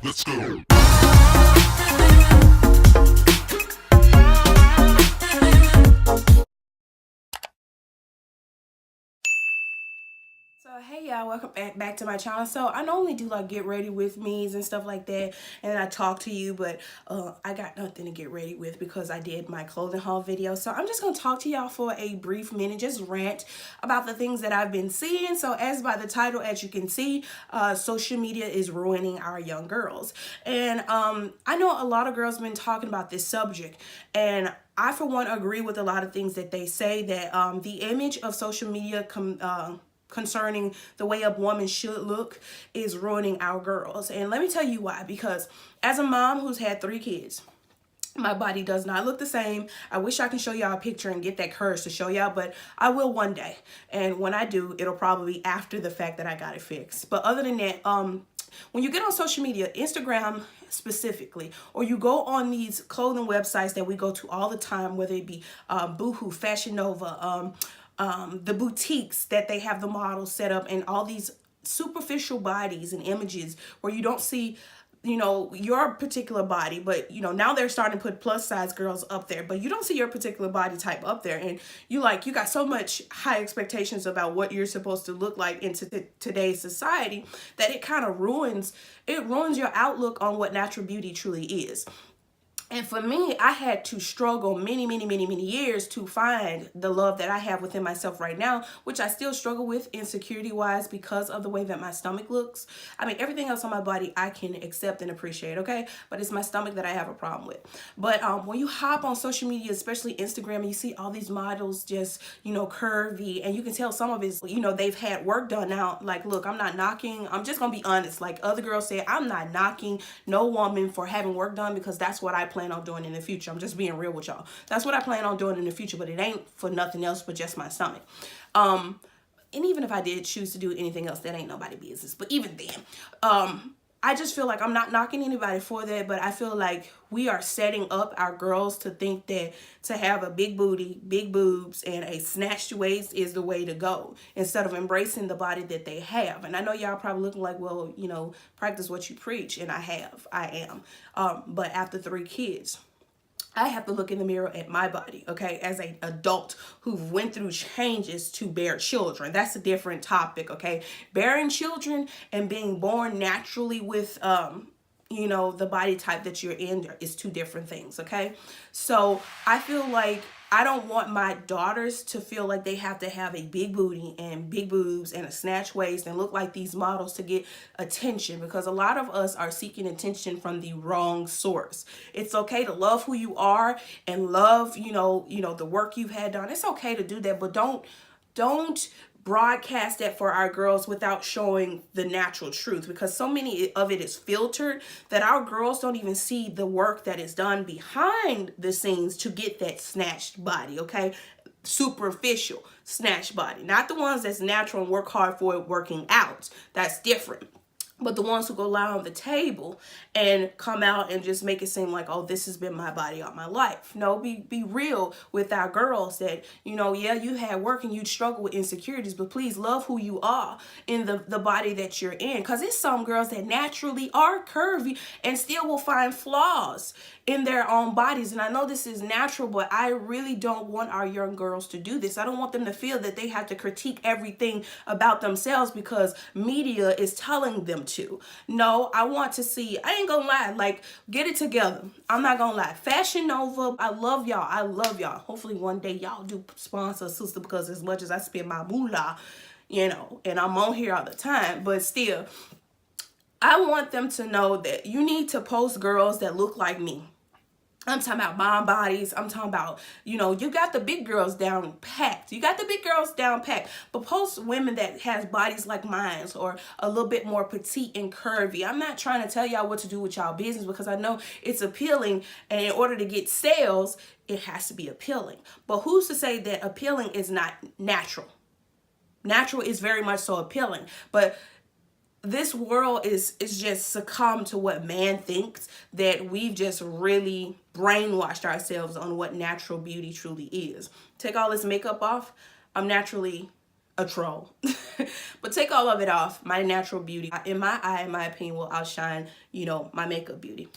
Let's go. So hey y'all, welcome back to my channel. So I normally do like get ready with me's and stuff like that, and I talk to you, but I got nothing to get ready with because I did my clothing haul video. So I'm just gonna talk to y'all for a brief minute, just rant about the things that I've been seeing. So as by the title, as you can see, social media is ruining our young girls, and I know a lot of girls been talking about this subject, and I for one agree with a lot of things that they say, that the image of social media concerning the way a woman should look is ruining our girls. And let me tell you why. Because as a mom who's had 3 kids, my body does not look the same. I wish I can show y'all a picture and get that courage to show y'all, but I will one day. And when I do, it'll probably be after the fact that I got it fixed. But other than that, when you get on social media, Instagram specifically, or you go on these clothing websites that we go to all the time, whether it be Boohoo, Fashion Nova, the boutiques that they have the models set up, and all these superficial bodies and images where you don't see, you know, your particular body, but you know, now they're starting to put plus size girls up there, but you don't see your particular body type up there, and you got so much high expectations about what you're supposed to look like in today's society, that it kind of ruins your outlook on what natural beauty truly is. And for me, I had to struggle many years to find the love that I have within myself right now, which I still struggle with insecurity wise because of the way that my stomach looks. I mean, everything else on my body I can accept and appreciate, okay? But it's my stomach that I have a problem with. But when you hop on social media, especially Instagram, and you see all these models just, you know, curvy, and you can tell some of it's, you know, they've had work done. Now, like, look, I'm not knocking, I'm just gonna be honest. Like other girls say, I'm not knocking no woman for having work done, because that's what I plan on doing in the future. I'm just being real with y'all. That's what I plan on doing in the future, but it ain't for nothing else but just my stomach. And even if I did choose to do anything else, that ain't nobody business. But even then, I just feel like I'm not knocking anybody for that, but I feel like we are setting up our girls to think that to have a big booty, big boobs, and a snatched waist is the way to go, instead of embracing the body that they have. And I know y'all probably looking like, well, you know, practice what you preach, and I am. But after 3 kids, I have to look in the mirror at my body, okay, as an adult who went through changes to bear children. That's a different topic, okay? Bearing children and being born naturally with, you know, the body type that you're in is 2 different things, okay? So I feel like I don't want my daughters to feel like they have to have a big booty and big boobs and a snatch waist and look like these models to get attention, because a lot of us are seeking attention from the wrong source. It's okay to love who you are and love, the work you've had done. It's okay to do that, but don't broadcast that for our girls without showing the natural truth, because so many of it is filtered that our girls don't even see the work that is done behind the scenes to get that snatched body, okay? Superficial snatched body, not the ones that's natural and work hard for it working out. That's different. But the ones who go lie on the table and come out and just make it seem like, oh, this has been my body all my life. No, be real with our girls that, yeah, you had work and you struggle with insecurities, but please love who you are in the body that you're in. Because it's some girls that naturally are curvy and still will find flaws in their own bodies. And I know this is natural, but I really don't want our young girls to do this. I don't want them to feel that they have to critique everything about themselves because media is telling them to. No, I want to see, I ain't gonna lie, like, get it together. I'm not gonna lie. Fashion Nova, I love y'all. I love y'all. Hopefully one day y'all do sponsor a sister, because as much as I spend my moolah, and I'm on here all the time, but still, I want them to know that you need to post girls that look like me. I'm talking about mom bodies. I'm talking about, you got the big girls down packed. You got the big girls down packed. But post women that has bodies like mine, or a little bit more petite and curvy. I'm not trying to tell y'all what to do with y'all business, because I know it's appealing. And in order to get sales, it has to be appealing. But who's to say that appealing is not natural? Natural is very much so appealing. But this world is just succumbed to what man thinks, that we've just really brainwashed ourselves on what natural beauty truly is. Take all this makeup off, I'm naturally a troll. But take all of it off. My natural beauty, in my eye, in my opinion, will outshine, you know, my makeup beauty.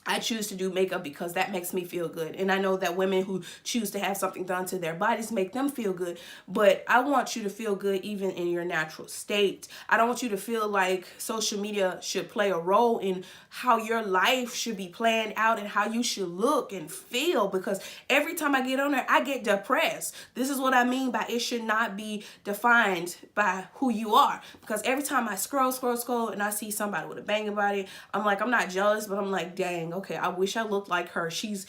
I choose to do makeup because that makes me feel good. And I know that women who choose to have something done to their bodies make them feel good. But I want you to feel good even in your natural state. I don't want you to feel like social media should play a role in how your life should be planned out and how you should look and feel. Because every time I get on there, I get depressed. This is what I mean by it should not be defined by who you are. Because every time I scroll and I see somebody with a banging body, I'm like, I'm not jealous, but I'm like, dang, okay, I wish I looked like her. She's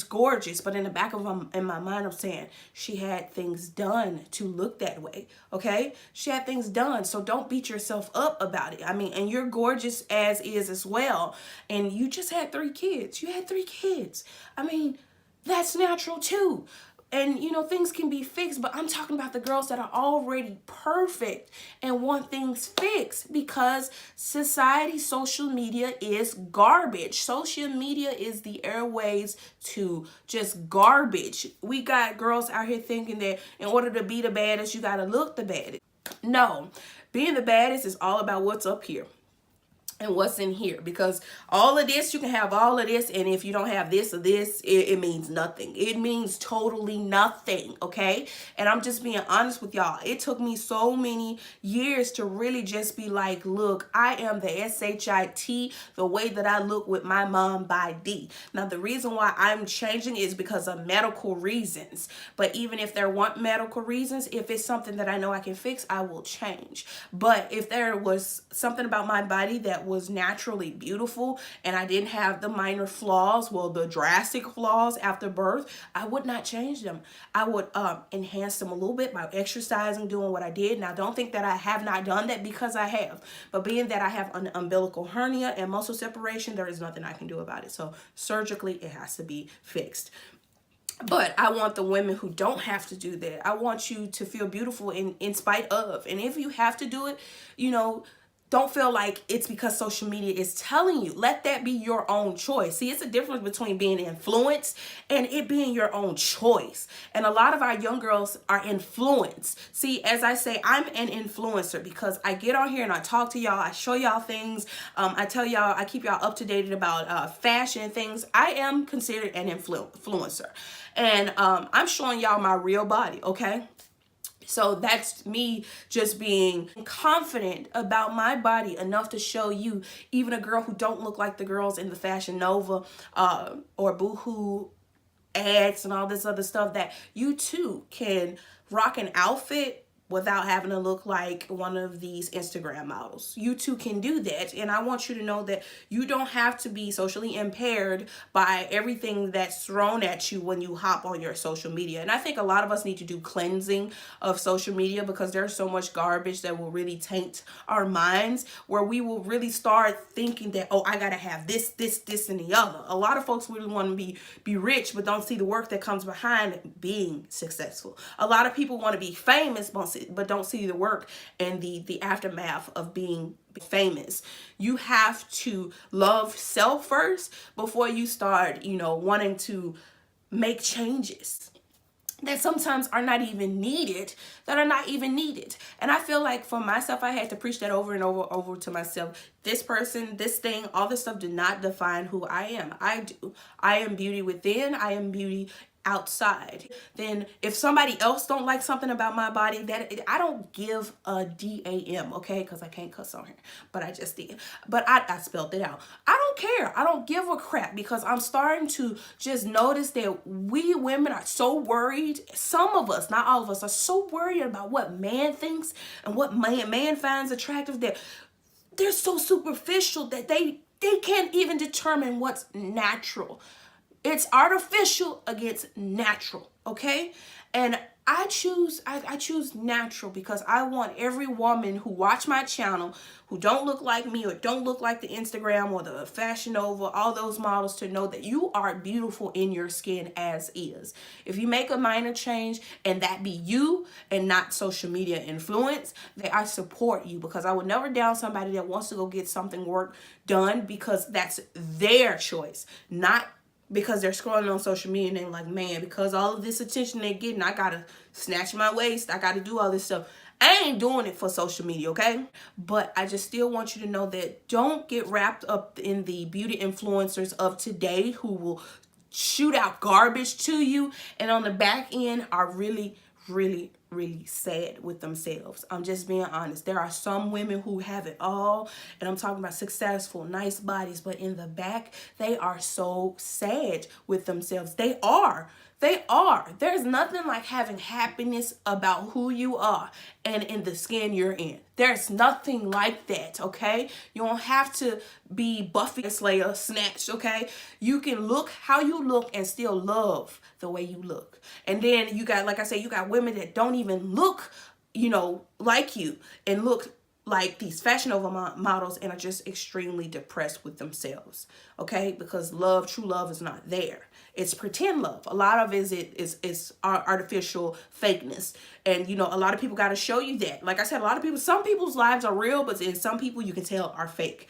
gorgeous. But in the back of in my mind, I'm saying she had things done to look that way. Okay, she had things done. So don't beat yourself up about it. I mean, and you're gorgeous as is as well. And you just had 3 kids. You had 3 kids. I mean, that's natural too. And, you know, things can be fixed, but I'm talking about the girls that are already perfect and want things fixed because society, social media is garbage. Social media is the airways to just garbage. We got girls out here thinking that in order to be the baddest, you got to look the baddest. No, being the baddest is all about what's up here and what's in here, because all of this, you can have all of this, and if you don't have this or this, it means nothing. It means totally nothing. Okay, and I'm just being honest with y'all. It took me so many years to really just be like, look, I am the SHIT, the way that I look with my mom by D. Now the reason why I'm changing is because of medical reasons, but even if there weren't medical reasons, if it's something that I know I can fix, I will change. But if there was something about my body that was naturally beautiful and I didn't have the minor flaws, well, the drastic flaws after birth, I would not change them. I would enhance them a little bit by exercising, doing what I did. Now, don't think that I have not done that, because I have. But being that I have an umbilical hernia and muscle separation, there is nothing I can do about it. So surgically, it has to be fixed. But I want the women who don't have to do that. I want you to feel beautiful in spite of. And if you have to do it, you know, don't feel like it's because social media is telling you. Let that be your own choice. See, it's a difference between being influenced and it being your own choice. And a lot of our young girls are influenced. See, as I say, I'm an influencer because I get on here and I talk to y'all. I show y'all things. I tell y'all, I keep y'all up to date about fashion and things. I am considered an influencer. And I'm showing y'all my real body, okay? So that's me just being confident about my body enough to show you, even a girl who don't look like the girls in the Fashion Nova or Boohoo ads and all this other stuff, that you too can rock an outfit without having to look like one of these Instagram models. You too can do that. And I want you to know that you don't have to be socially impaired by everything that's thrown at you when you hop on your social media. And I think a lot of us need to do cleansing of social media, because there's so much garbage that will really taint our minds, where we will really start thinking that, oh, I gotta have this, and the other. A lot of folks really want to be rich, but don't see the work that comes behind being successful. A lot of people want to be famous, but don't see the work and the aftermath of being famous. You have to love self first before you start, you know, wanting to make changes that sometimes are not even needed, And I feel like for myself, I had to preach that over and over to myself. This person, this thing, all this stuff did not define who I am. I am beauty within. I am beauty outside. Then if somebody else don't like something about my body, that I don't give a damn, okay? Because I can't cuss on here, but I just did. But I spelled it out. I don't care. I don't give a crap, because I'm starting to just notice that we women are so worried. Some of us, not all of us, are so worried about what man thinks and what man finds attractive, that they're so superficial that they can't even determine what's natural. It's artificial against natural, okay? And I choose natural, because I want every woman who watch my channel, who don't look like me or don't look like the Instagram or the Fashion Nova, all those models, to know that you are beautiful in your skin as is. If you make a minor change and that be you and not social media influence, then I support you, because I would never down somebody that wants to go get something work done, because that's their choice, not because they're scrolling on social media and they're like, man, because all of this attention they're getting, I gotta snatch my waist, I gotta do all this stuff. I ain't doing it for social media, okay? But I just still want you to know that don't get wrapped up in the beauty influencers of today who will shoot out garbage to you and on the back end are really, really sad with themselves. I'm just being honest. There are some women who have it all, and I'm talking about successful, nice bodies, but in the back, they are so sad with themselves. They are. They are. There's nothing like having happiness about who you are and in the skin you're in. There's nothing like that, okay? You don't have to be Buffy Slayer snatched, okay? You can look how you look and still love the way you look. And then you got, like I said, you got women that don't even look, like you and look like these Fashion Nova models and are just extremely depressed with themselves, okay? Because love, true love is not there. It's pretend love. A lot of it is artificial fakeness. And, a lot of people got to show you that. Like I said, some people's lives are real, but in some people you can tell are fake.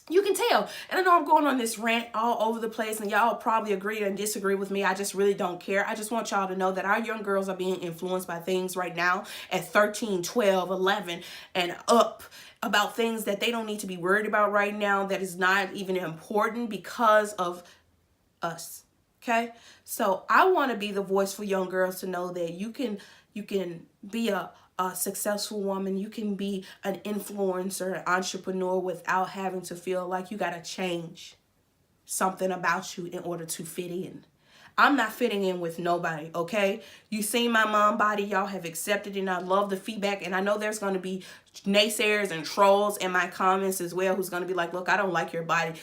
You can tell. And I know I'm going on this rant all over the place and y'all probably agree and disagree with me. I just really don't care. I just want y'all to know that our young girls are being influenced by things right now at 13, 12, 11 and up about things that they don't need to be worried about right now, that is not even important because of us. Okay? So I want to be the voice for young girls to know that you can be a successful woman. You can be an influencer, an entrepreneur without having to feel like you got to change something about you in order to fit in. I'm not fitting in with nobody, okay? You seen my mom body. Y'all have accepted it, and I love the feedback. And I know there's going to be naysayers and trolls in my comments as well who's going to be like, look, I don't like your body.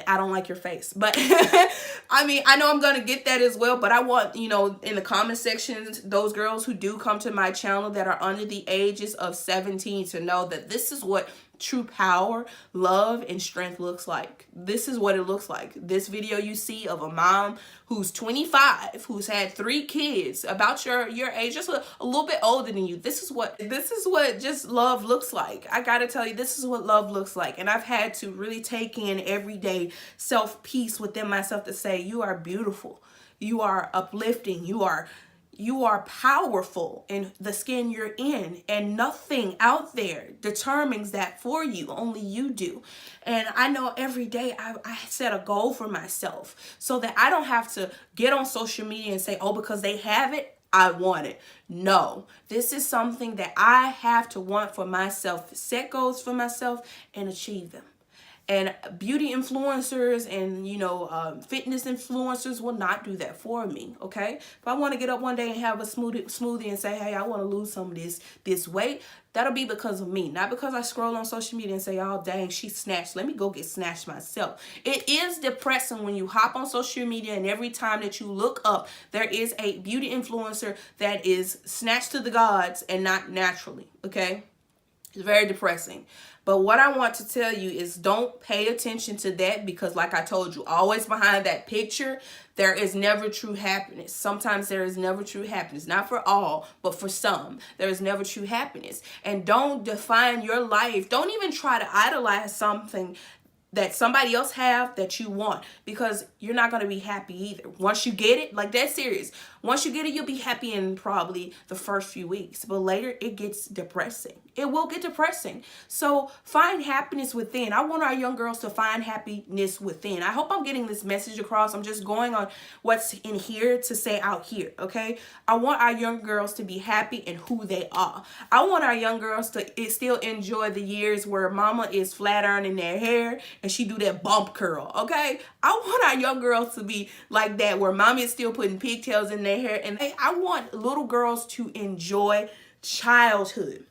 I don't like your face. But I mean, I know I'm going to get that as well. But I want, in the comment sections, those girls who do come to my channel that are under the ages of 17 to know that this is what true power, love, and strength looks like. This is what it looks like. This video you see of a mom who's 25, who's had 3 kids about your age, just a little bit older than you. This is what just love looks like. I gotta tell you, this is what love looks like. And I've had to really take in everyday self-peace within myself to say, you are beautiful. You are uplifting. You are powerful in the skin you're in, and nothing out there determines that for you. Only you do. And I know every day I set a goal for myself so that I don't have to get on social media and say, oh, because they have it, I want it. No, this is something that I have to want for myself, set goals for myself and achieve them. And beauty influencers and, fitness influencers will not do that for me, okay? If I want to get up one day and have a smoothie and say, hey, I want to lose some of this weight, that'll be because of me. Not because I scroll on social media and say, oh, dang, she snatched. Let me go get snatched myself. It is depressing when you hop on social media and every time that you look up, there is a beauty influencer that is snatched to the gods and not naturally, okay? It's very depressing. But what I want to tell you is don't pay attention to that, because like I told you, always behind that picture, there is never true happiness. Sometimes there is never true happiness. Not for all, but for some. There is never true happiness. And don't define your life. Don't even try to idolize something that somebody else have that you want, because you're not going to be happy either. Once you get it, like that's serious. Once you get it, you'll be happy in probably the first few weeks, but later it gets depressing. It will get depressing. So find happiness within. I want our young girls to find happiness within. I hope I'm getting this message across. I'm just going on what's in here to say out here, okay? I want our young girls to be happy in who they are. I want our young girls to still enjoy the years where mama is flat ironing their hair and she do that bump curl, okay? I want our young girls to be like that, where mommy is still putting pigtails in their hair. And I want little girls to enjoy childhood.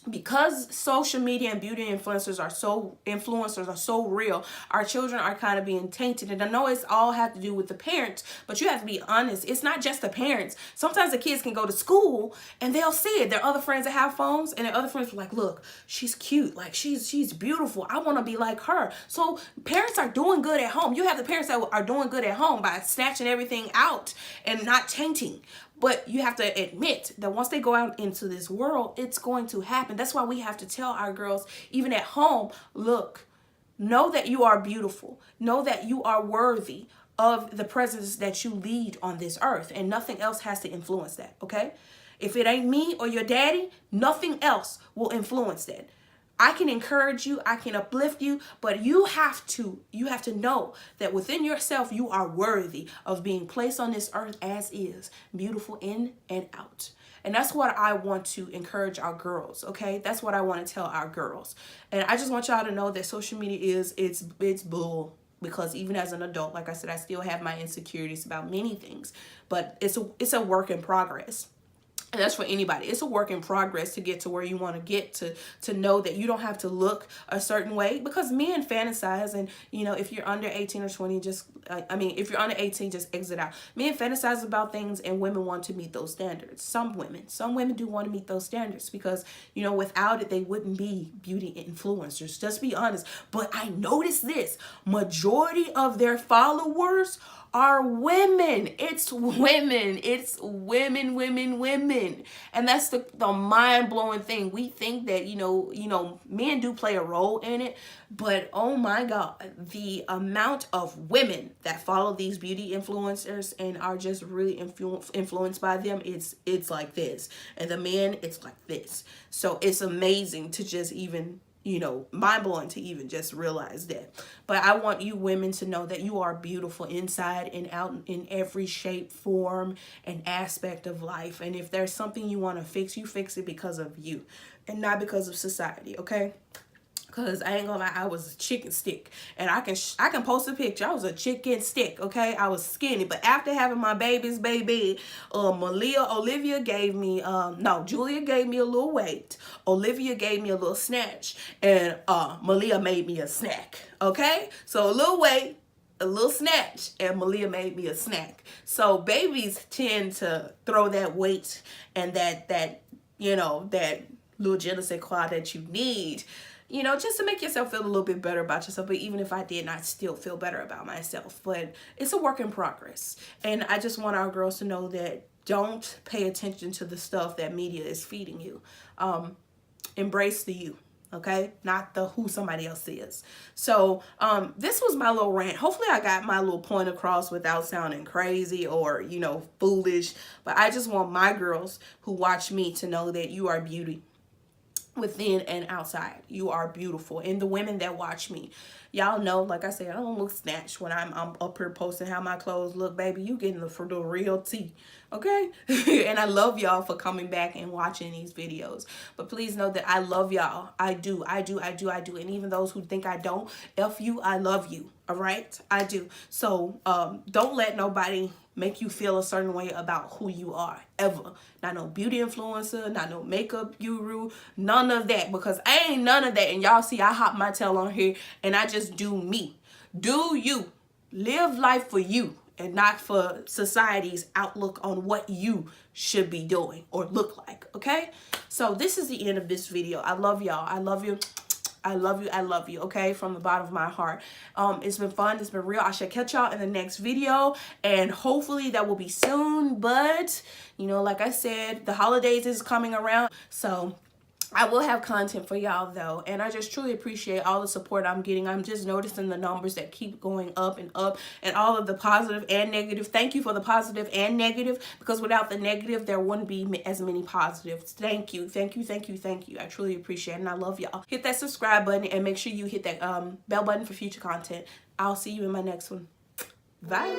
Because social media and beauty influencers are so real, our children are kind of being tainted. And I know it's all have to do with the parents, but you have to be honest. It's not just the parents. Sometimes the kids can go to school and they'll see it. Their other friends that have phones, and their other friends are like, look, she's cute. Like she's beautiful. I want to be like her. So parents are doing good at home. You have the parents that are doing good at home by snatching everything out and not tainting. But you have to admit that once they go out into this world, it's going to happen. That's why we have to tell our girls, even at home, look, know that you are beautiful. Know that you are worthy of the presence that you lead on this earth. And nothing else has to influence that, okay? If it ain't me or your daddy, nothing else will influence that. I can encourage you, I can uplift you, but you have to know that within yourself you are worthy of being placed on this earth as is, beautiful in and out. And that's what I want to encourage our girls, okay? That's what I want to tell our girls. And I just want y'all to know that social media it's bull. Because even as an adult, like I said, I still have my insecurities about many things. But it's a work in progress. And that's for anybody. It's a work in progress to get to where you want to get to know that you don't have to look a certain way, because men fantasize. And, you know, if you're under 18 or 20, if you're under 18, just exit out. Men fantasize about things and women want to meet those standards. Some women do want to meet those standards because, you know, without it, they wouldn't be beauty influencers. Just be honest. But I noticed this. Majority of their followers are women. It's women. It's women. And that's the mind-blowing thing. We think that, you know, men do play a role in it, but oh my God, the amount of women that follow these beauty influencers and are just really influenced by them, it's like this. And the men, it's like this. So it's amazing to just even, you know, mind-blowing to even just realize that. But I want you women to know that you are beautiful inside and out in every shape, form, and aspect of life. And if there's something you want to fix, you fix it because of you and not because of society, okay? Because I ain't gonna lie, I was a chicken stick. And I can post a picture. I was a chicken stick, okay? I was skinny. But after having my babies, Olivia gave me, Julia gave me a little weight. Olivia gave me a little snatch. And Malia made me a snack, okay? So a little weight, a little snatch, and Malia made me a snack. So babies tend to throw that weight and that you know, that little je ne sais quoi that you need, you know, just to make yourself feel a little bit better about yourself. But even if I didn't, I'd still feel better about myself. But it's a work in progress. And I just want our girls to know that don't pay attention to the stuff that media is feeding you. Embrace the you, okay? Not the who somebody else is. So this was my little rant. Hopefully I got my little point across without sounding crazy or, you know, foolish. But I just want my girls who watch me to know that you are beauty. Within and outside, you are beautiful. And the women that watch me, y'all know, like I said, I don't look snatched when I'm up here posting how my clothes look, baby. You getting the real tea, okay? And I love y'all for coming back and watching these videos. But please know that I love y'all. I do. And even those who think I don't, F you, I love you. All right, I do. So don't let nobody make you feel a certain way about who you are, ever. Not no beauty influencer, not no makeup guru, none of that, because I ain't none of that. And y'all see, I hop my tail on here and I just do me. Do you. Live life for you and not for society's outlook on what you should be doing or look like, okay? So this is the end of this video. I love y'all. I love you. I love you, okay? From the bottom of my heart. It's been fun. It's been real. I shall catch y'all in the next video. And hopefully that will be soon. But, you know, like I said, the holidays is coming around. So I will have content for y'all though, and I just truly appreciate all the support I'm getting. I'm just noticing the numbers that keep going up and up, and all of the positive and negative. Thank you for the positive and negative, because without the negative there wouldn't be as many positives. Thank you. I truly appreciate it, and I love y'all. Hit that subscribe button and make sure you hit that bell button for future content. I'll see you in my next one. Bye.